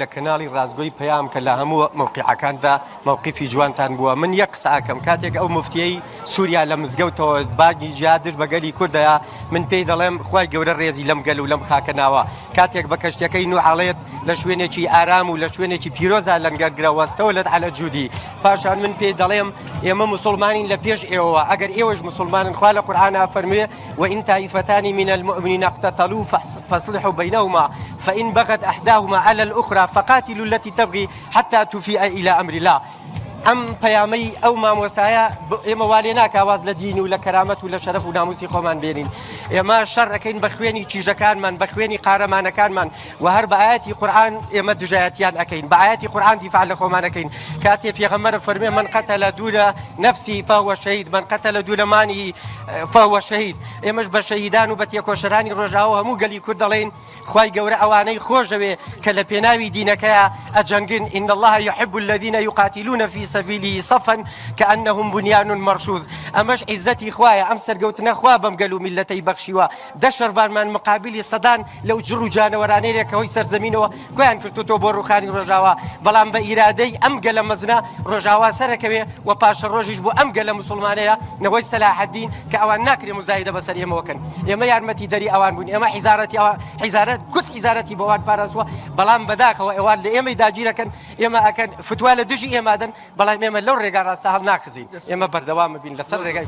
لە کەناڵی ڕازگۆی پەیام کە لە هەموو موقعەکاندا موقیفی جوانتان بووە. من یەک قسەکەم کاتێک ئەو مفتیەی سووریا لە مزگەوتەوە باگی جیادش بەگەلی کوردەیە من پێی دەڵێم خوای گەورە ڕێزی لەم گەل و لەم خاکەناوە کاتێک بە کەشتەکەی نوعاڵێت لە شوێنێکی ئارام و لە شوێنێکی پیرۆزە لەنگەرگرەوەستەوە لە علە جوودی پاشان من پێی دەڵێم ئێمە مسلمانین لە پێش ئێوە ئەگەر ئێوەش مسلمانن خوا لە قورئانە فەرموێ وإن طائفتان من المؤمنين اقتتلوا فاصلحوا بينهما فإن بغت إحداهما على الأخرى فقاتلوا التي تبغي حتى تفيء إلى أمر الله. ئەم پەیامەی ئەو مامۆستایە ئێمە والێ ناکە واز لە دین و لە کەرامەت و لە شەرەف و ناموسی خۆمان بێنین. ئێمە شەڕەکەین بە خوێنی چیژەکانمان بە خوێنی قارەمانەکانمان و هەر بە ئاەتی قورئان ئێمە دژایەتیان ئەکەین بە ئاەتی قورئان دیفاع لە خۆمانەکەین. کاتێ پێغەمبەر فەرمێ من قتل دون نفسی فهو شهید من قتل دون ماله فهو شهید. ئێمەش بە شەهیدان و بە تێکۆشەرانی ڕۆژاوە هەموو گەلی کورد دەڵێن خوای گەورە ئەوانەی خۆشەوێ کە لە پێناوی دینەکەیە ئەجەنگن إن الله يحب الذين يقاتلون في سبيله صفا كأنهم بنيان مرصوص. أمش عزتي خوايا أم سرقوتنا خوا بمقلو ملتي بخشيوا دشر بارمان مقابل صدان لو جرو جانوراني لك هوي سرزمينوا كوان كرتو بورو خاني رجاوا بلان بإرادي أم قل مزنا رجاوا سركبي وباش الرجيج بو أم قل مسلمانيا نوي سلاح الدين كأوان ناكري مزايدة بسر يما وكن يما يارمتي دري أوان بني يما حزارتي قلت حزارتي بوان بارسوا بلان بداخ وأوان لإما داجيرا كان يما أكن فتوى لدجي إما دن بلان يما لو رجع راسها ناخزين يما بردوام بين لسر رجع